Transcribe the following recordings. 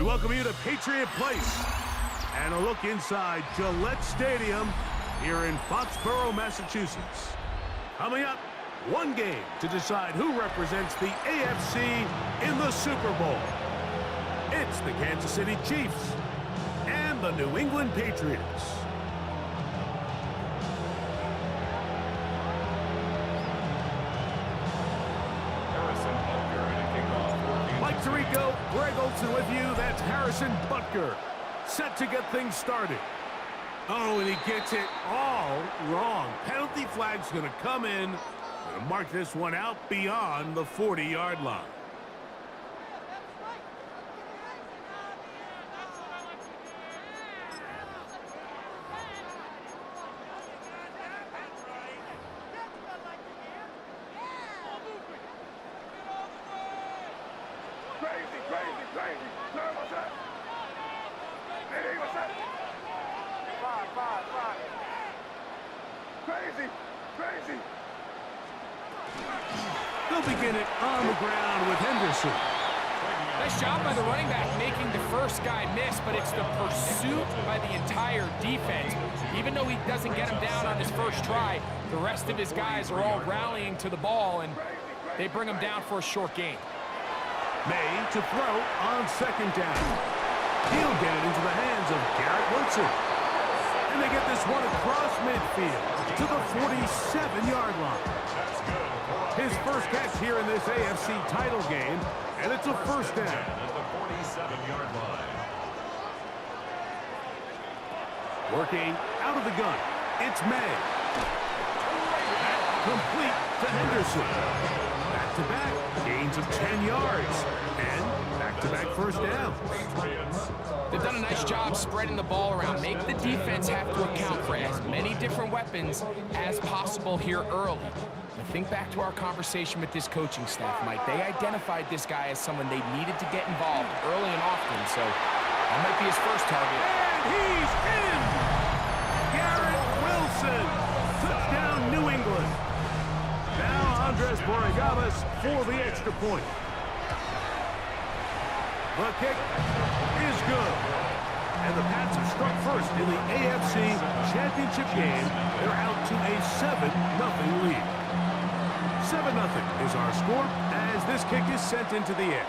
welcome you to Patriot Place and a look inside Gillette Stadium here in Foxborough, Massachusetts. Coming up, one game to decide who represents the AFC in the Super Bowl. It's the Kansas City Chiefs and the New England Patriots. Mike Tirico, Greg Olson with you. That's Harrison Butker, set to get things started. Oh, and he gets it all wrong. Penalty flag's going to come in and mark this one out beyond the 40-yard line. They'll begin it on the ground with Henderson. Nice job by the running back making the first guy miss, but it's the pursuit by the entire defense. Even though he doesn't get him down on his first try, the rest of his guys are all rallying to the ball, and they bring him down for a short gain. May to throw on second down. He'll get it into the hands of Garrett Woodson. And they get this one across midfield to the 47-yard line. His first catch here in this AFC title game, and it's a first down. At the 47-yard line. Working out of the gun, it's May. Complete to Henderson. Back-to-back gains of 10 yards. And back-to-back first down. They've done a nice job spreading the ball around. Make the defense have to account for as many different weapons as possible here early. And think back to our conversation with this coaching staff, Mike. They identified this guy as someone they needed to get involved early and often, so that might be his first target. And he's in! Garrett Wilson! Touchdown, New England! Now Andres Borregales for the extra point. The kick is good. And the Pats have struck first in the AFC Championship game. They're out to a 7-0 lead. 7-0 is our score as this kick is sent into the air.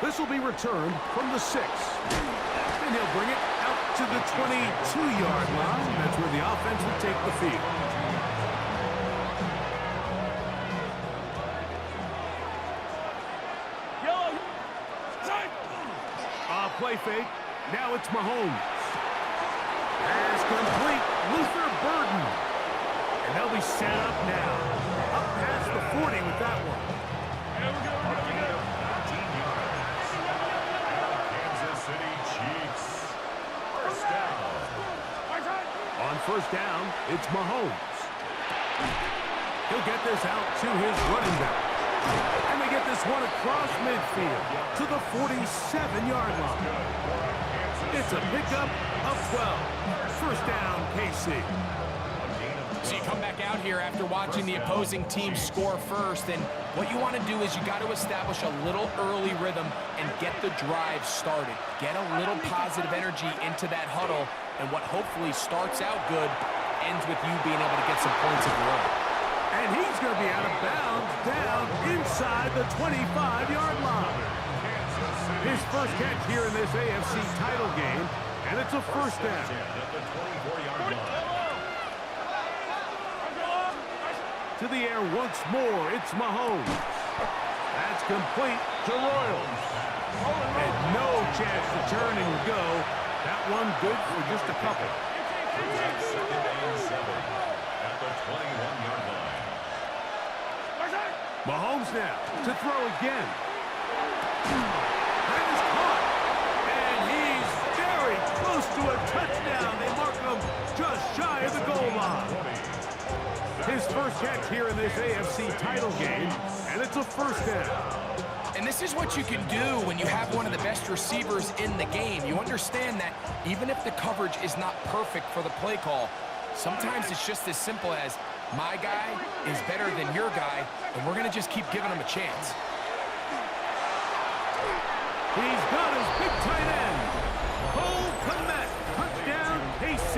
This will be returned from the 6. And he'll bring it out to the 22-yard line. That's where the offense will take the field. Play fake. Now it's Mahomes. Pass complete. Luther Burden. And they'll be set up now. Up past the 40 with that one. Kansas City Chiefs. First down. On first down, it's Mahomes. He'll get this out to his running back. And they get this one across midfield to the 47-yard line. It's a pickup of 12. First down, KC. So you come back out here after watching the opposing team score first, and what you want to do is you got to establish a little early rhythm and get the drive started. Get a little positive energy into that huddle, and what hopefully starts out good ends with you being able to get some points of your own. And he's going to be out of bounds down inside the 25-yard line. His first catch here in this AFC title game, and it's a first down. To the air once more, it's Mahomes. That's complete to Royals. And no chance to turn and go. That one good for just a couple. Second and 7 at the 21-yard line. Mahomes now to throw again. That is caught. And he's very close to a touchdown. They mark him just shy of the goal line. His first catch here in this AFC title game, and it's a first down. And this is what you can do when you have one of the best receivers in the game. You understand that even if the coverage is not perfect for the play call, sometimes it's just as simple as my guy is better than your guy, and we're going to just keep giving him a chance. He's got his big tight end. Cole Kmet. Touchdown, KC.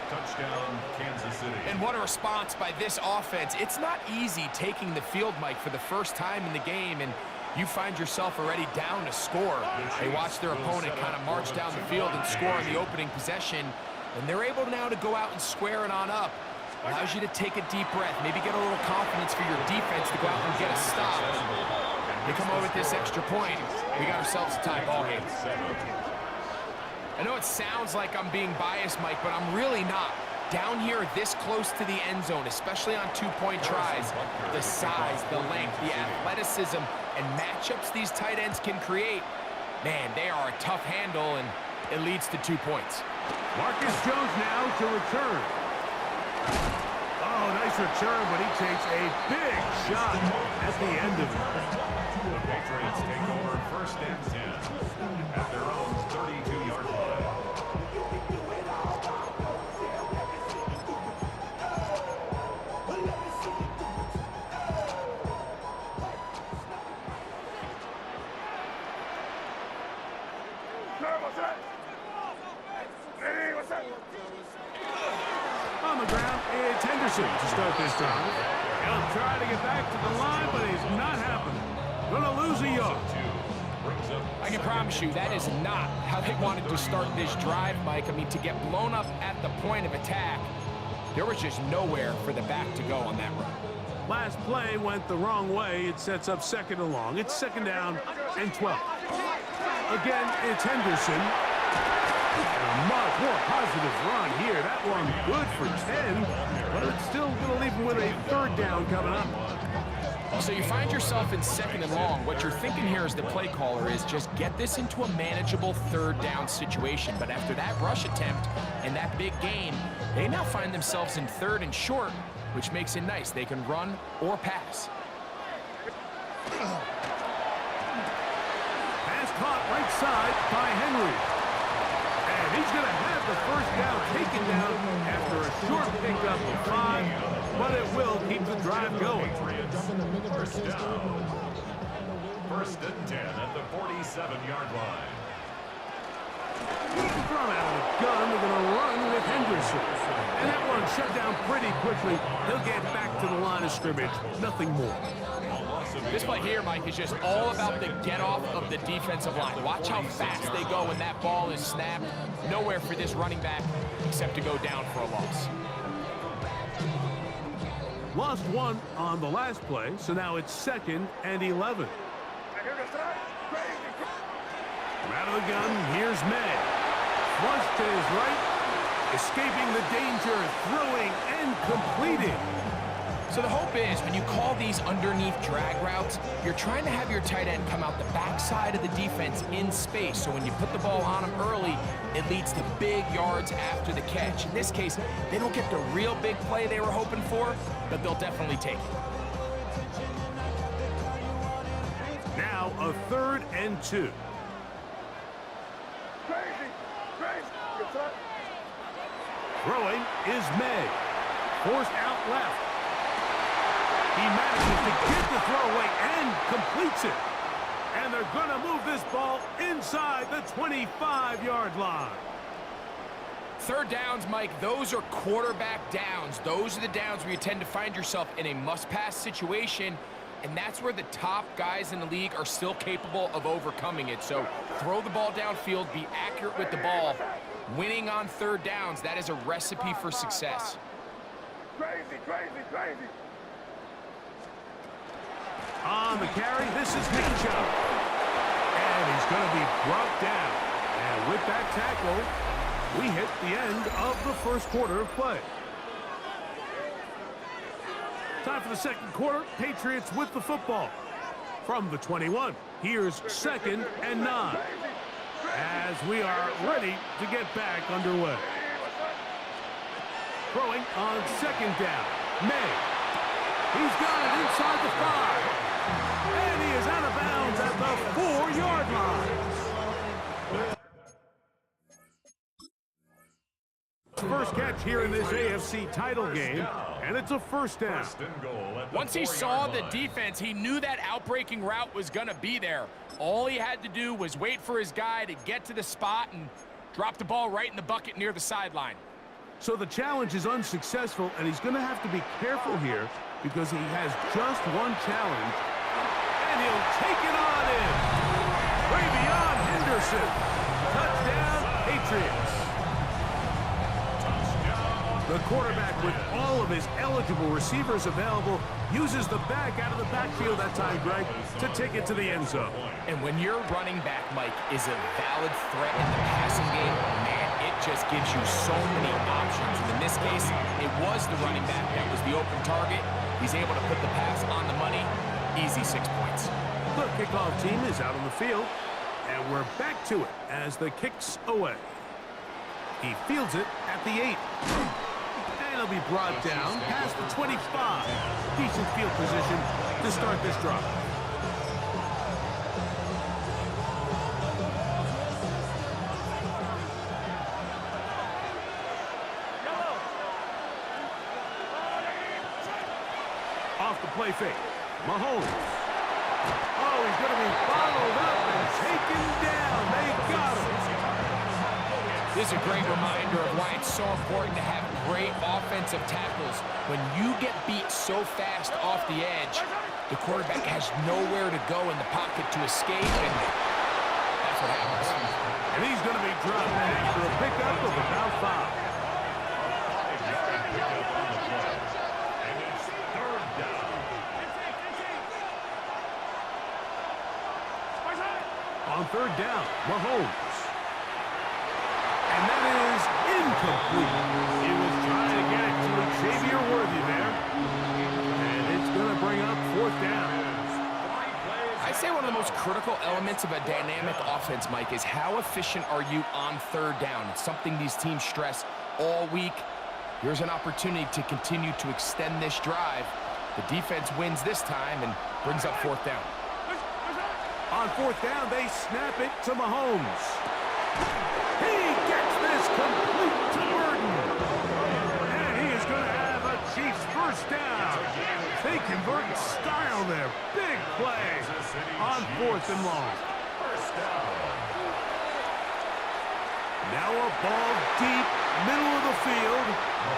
Touchdown, Kansas City. And what a response by this offense. It's not easy taking the field, Mike, for the first time in the game, and you find yourself already down to score. They watch their opponent kind of march down the field and score on the opening possession, and they're able now to go out and square it on up. Allows you to take a deep breath, maybe get a little confidence for your defense to go out and get a stop. They come over with this extra point. We got ourselves a tie ball game. I know it sounds like I'm being biased, Mike, but I'm really not. Down here this close to the end zone, especially on two-point tries, the size, the length, the athleticism, and matchups these tight ends can create, man, they are a tough handle, and it leads to 2 points. Marcus Jones now to return. Oh, nice return, but he takes a big shot at the end of it. The Patriots take over first and 10 at their own 32-yard line. On the ground, it's Henderson to start this time. He'll try to get back to the line, but he's not happening. Gonna lose a yard. I can promise you that is not how they wanted to start this drive, Mike. I mean, to get blown up at the point of attack, there was just nowhere for the back to go on that run. Last play went the wrong way. It sets up second and long. It's second down and 12. Again, it's Henderson. And a much more positive run here. That one good for 10, but it's still going to leave him with a third down coming up. So you find yourself in second and long. What you're thinking here as the play caller is just get this into a manageable third down situation. But after that rush attempt and that big gain, they now find themselves in third and short, which makes it nice. They can run or pass. Pass caught right side by Henry. And he's going to have the first down taken down after a short pickup of 5, but it will keep the drive going. First down. First and 10 at the 47-yard line. Thrown out of the gun, they're going to run with Henderson. And that one shut down pretty quickly. He'll get back to the line of scrimmage. Nothing more. This play here, Mike, is just all about the get-off of the defensive line. Watch how fast they go when that ball is snapped. Nowhere for this running back except to go down for a loss. Lost one on the last play, so now it's second and 11. From out of the gun, here's May. Flush to his right, escaping the danger, throwing and completing. So the hope is when you call these underneath drag routes, you're trying to have your tight end come out the backside of the defense in space. So when you put the ball on him early, it leads to big yards after the catch. In this case, they don't get the real big play they were hoping for, but they'll definitely take it. Now a third and 2. Throwing is May. Forced out left. He manages to get the throw away and completes it. And they're going to move this ball inside the 25-yard line. Third downs, Mike, those are quarterback downs. Those are the downs where you tend to find yourself in a must-pass situation, and that's where the top guys in the league are still capable of overcoming it. So throw the ball downfield, be accurate with the ball. Winning on third downs, that is a recipe for success. Crazy. On the carry, this is Mitchell. And he's going to be brought down. And with that tackle, we hit the end of the first quarter of play. Time for the second quarter. Patriots with the football. From the 21, here's second and 9. As we are ready to get back underway. Throwing on second down. May. He's got it inside the 5. And he is out of bounds at the 4-yard line. first catch here in this AFC title game, and it's a first down. Once he saw the defense, he knew that outbreaking route was going to be there. All he had to do was wait for his guy to get to the spot and drop the ball right in the bucket near the sideline. So the challenge is unsuccessful, and he's going to have to be careful here because he has just one challenge, and he'll take it on in. Way beyond Henderson. Touchdown, Patriots. The quarterback, with all of his eligible receivers available, uses the back out of the backfield that time, Greg, to take it to the end zone. And when your running back, Mike, is a valid threat in the passing game, man, it just gives you so many options. And in this case, it was the running back that was the open target. He's able to put the pass on the money. Easy 6 points. The kickoff team is out on the field, and we're back to it as the kick's away. He fields it at the 8. And he'll be brought down past the 25. Decent field position to start this drive. Off the play fake. Mahomes. Oh, he's going to be followed up and taken down. They got him. This is a great reminder of why it's so important to have great offensive tackles. When you get beat so fast off the edge, the quarterback has nowhere to go in the pocket to escape, and that's what happens. And he's going to be dropped after a pickup of about 5. On third down, Mahomes. And that is incomplete. He was trying to get it to Xavier Worthy there. And it's going to bring up 4th down. I'd say one of the most critical elements of a dynamic offense, Mike, is how efficient are you on third down. It's something these teams stress all week. Here's an opportunity to continue to extend this drive. The defense wins this time and brings up 4th down. On 4th down, they snap it to Mahomes. He gets this complete to Burton. And he is going to have a Chiefs first down. They convert in style there. Big play on 4th and long. Now a ball deep, middle of the field.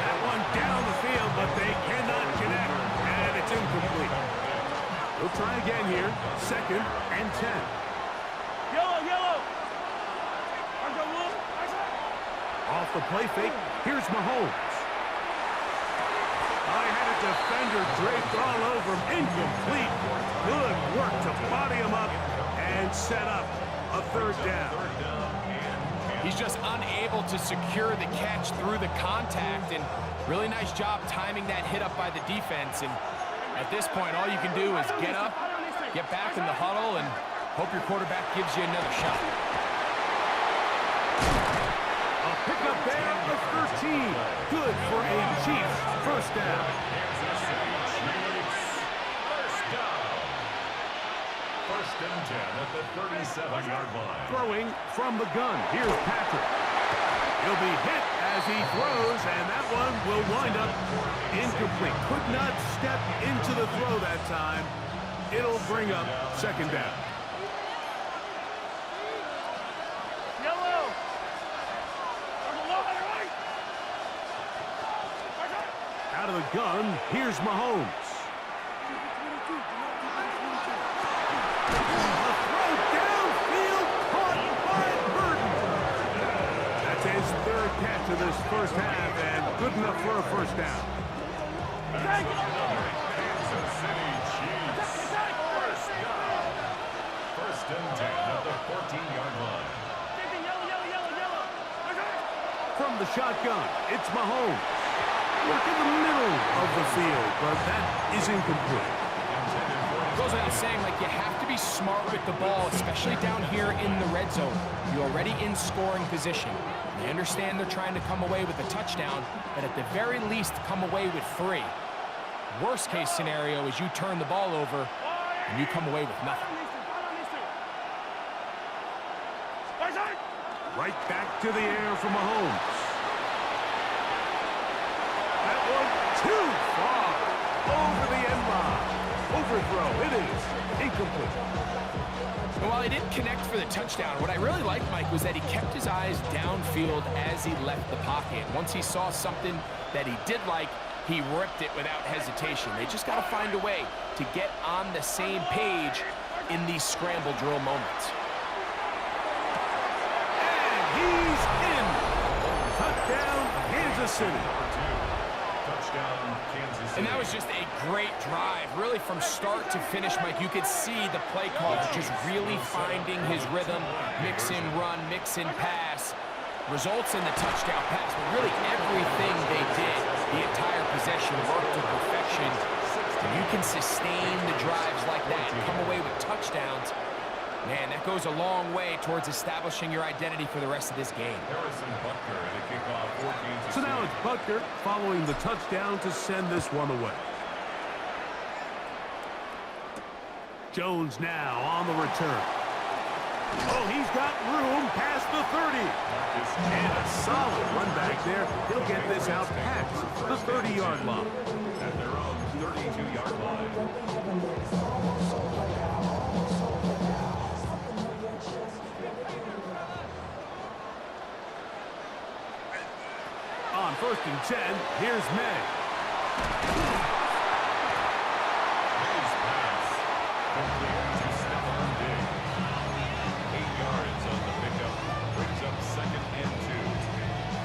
That one down the field, but they cannot connect. And it's incomplete. We'll try again here. 2nd and 10. Yellow. Off the play fake, here's Mahomes. I had a defender draped all over him. Incomplete. Good work to body him up and set up a 3rd down. He's just unable to secure the catch through the contact, and really nice job timing that hit up by the defense. And at this point, all you can do is get up, get back in the huddle, and hope your quarterback gives you another shot. A pickup there of 13. Good for a Chiefs first down. First and 10 at the 37-yard line. Throwing from the gun. Here's Patrick. He'll be hit as he throws, and that one will wind up incomplete. Could not step into the throw that time. It'll bring up 2nd down. Out of the gun, here's Mahomes. A throw downfield caught by Burton. That's his 3rd catch of this first half, and good enough for a first down. Kansas City Chiefs. First down. First and 10 at the 14-yard line. From the shotgun, it's Mahomes. Work in the middle of the field, but that is incomplete. Goes without saying, like, you have to be smart with the ball, especially down here in the red zone. You're already in scoring position. They understand they're trying to come away with a touchdown, but at the very least, come away with 3. Worst case scenario is you turn the ball over and you come away with nothing. Right back to the air for Mahomes. too far. Over the end line. Overthrow. It is incomplete. And while he didn't connect for the touchdown, what I really liked, Mike, was that he kept his eyes downfield as he left the pocket. Once he saw something that he did like, he ripped it without hesitation. They just got to find a way to get on the same page in these scramble drill moments. And he's in. Touchdown, Kansas City. Touchdown, Kansas City. And that was just a great drive. Really, from start to finish, Mike, you could see the play caller just really finding his rhythm, mix in run, mix in pass. Results in the touchdown pass, but really everything they did, the entire possession worked to perfection. When you can sustain the drives like that and come away with touchdowns, man, that goes a long way towards establishing your identity for the rest of this game. Harrison Butker at the kickoff for Kansas So City. now it's Butker following the touchdown to send this one away. Jones now on the return. Oh, he's got room past the 30. And a solid run back there. He'll get this out past the 30-yard line. At their own 32-yard line. On 1st and 10, here's May. His pass complete to Stephon Diggs. 8 yards on the pickup. Brings up 2nd and 2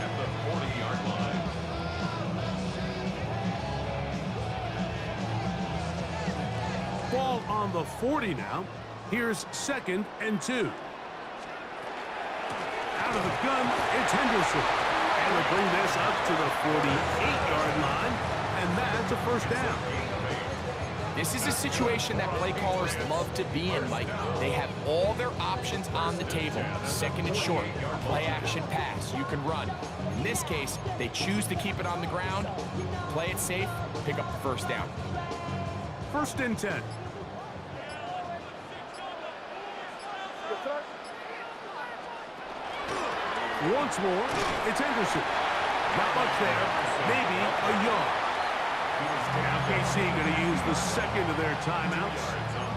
at the 40-yard line. Ball on the 40 now. Here's 2nd and 2. Out of the gun, it's Henderson. And we'll bring this up to the 48-yard line, and that's a 1st down. This is a situation that play callers love to be in, Mike. They have all their options on the table. 2nd and short, play action pass, you can run. In this case, they choose to keep it on the ground, play it safe, pick up the 1st down. 1st and 10. Once more, it's Henderson. Not much there, maybe a yard. Now KC going to use the 2nd of their timeouts,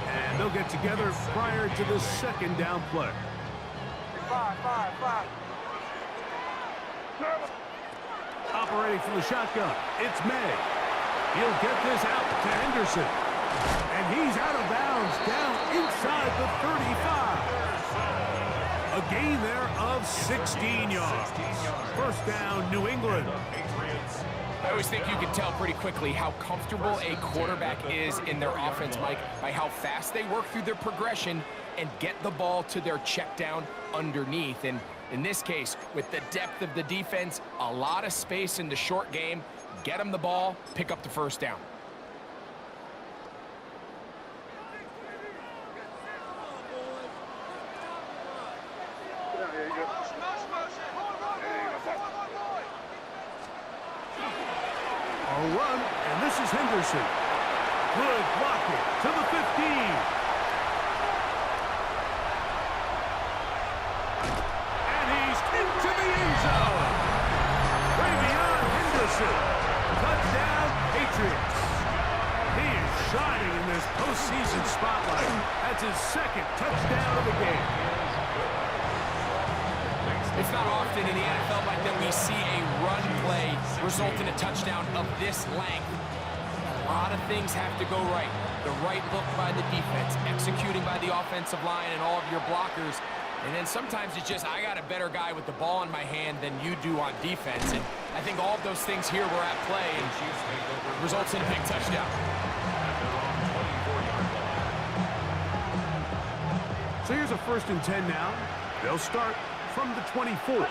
and they'll get together prior to the 2nd down play. 5. Operating from the shotgun, it's May. He'll get this out to Henderson. And he's out of bounds down inside the 35. A gain there of 16 yards. 1st down, New England. Patriots. I always think you can tell pretty quickly how comfortable a quarterback is in their offense, Mike, by how fast they work through their progression and get the ball to their check down underneath. And in this case, with the depth of the defense, a lot of space in the short game, get them the ball, pick up the 1st down. A run, and this is Henderson. Good blocking to the 15. And he's into the end zone. Way beyond Henderson. Touchdown, Patriots. He is shining in this postseason spotlight. That's his 2nd touchdown of the game. It's not often in the NFL like that we see a run play result in a touchdown of this length. A lot of things have to go right. The right look by the defense, executing by the offensive line and all of your blockers. And then sometimes it's just, I got a better guy with the ball in my hand than you do on defense. And I think all of those things here were at play and results in a big touchdown. So here's a 1st and 10 now. They'll start from the 24.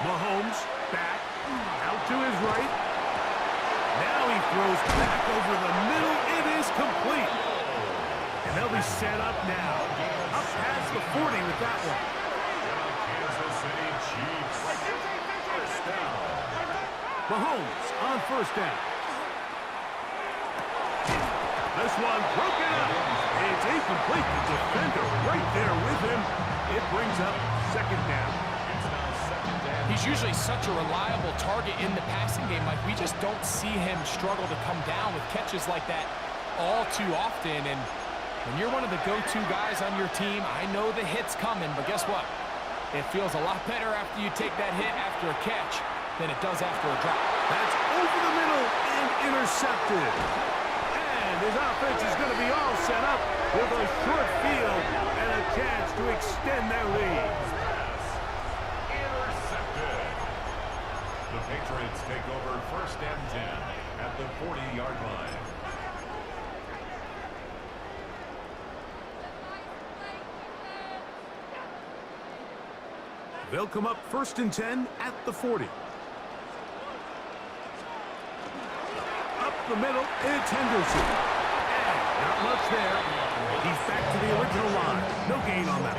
Mahomes back out to his right. Now he throws back over the middle. It is complete. And they'll be set up now. Up past the 40 with that one. Kansas City Chiefs. 1st down. Mahomes on 1st down. This one broken up. It's incomplete. The defender right there with him. It brings up second down. It's now second down. He's usually such a reliable target in the passing game. Like, we just don't see him struggle to come down with catches like that all too often. And when you're one of the go-to guys on your team, I know the hit's coming, but guess what? It feels a lot better after you take that hit after a catch than it does after a drop. That's over the middle and intercepted. And his offense is going to be all set up with a short field and a chance to extend their lead. Intercepted. The Patriots take over first and 10 at the 40-yard line. They'll come up first and 10 at the 40. Up the middle, it's Henderson. And not much there. He's back to the original line. No gain on that.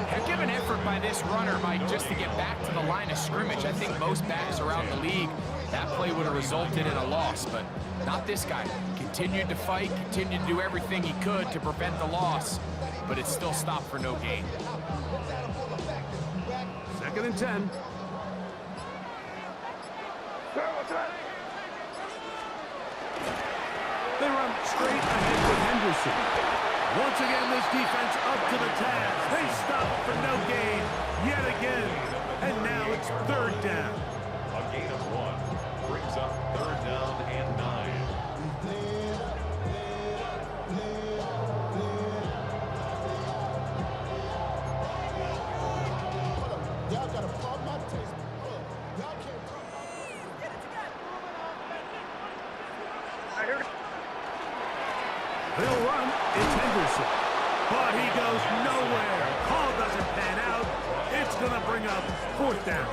Heck of an effort by this runner, Mike, just to get back to the line of scrimmage. I think most backs around the league, that play would have resulted in a loss, but not this guy. Continued to fight, continued to do everything he could to prevent the loss, but it still stopped for no gain. Second and 10. They run straight ahead with Henderson. Once again, this defense up to the task. They stop for no gain yet again. And now it's third down. A gain of 1 brings up third down and 9. Y'all gotta pump my taste. Y'all can't pump. They'll run. It's Henderson. But he goes nowhere. Call doesn't pan out. It's going to bring up fourth down.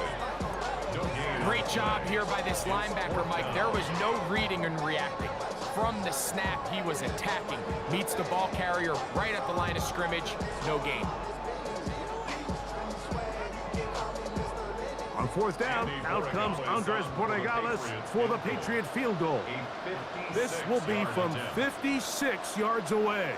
Great job here by this linebacker, Mike. There was no reading and reacting. From the snap, he was attacking. Meets the ball carrier right at the line of scrimmage. No gain. On fourth down, out comes Andres Borregales for the Patriot field goal. This will be from 56 yards away.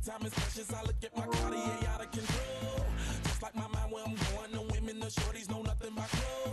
Time is precious. I look at my Cartier out of control. Just like my mind where I'm going. The women, the shorties know nothing but clothes.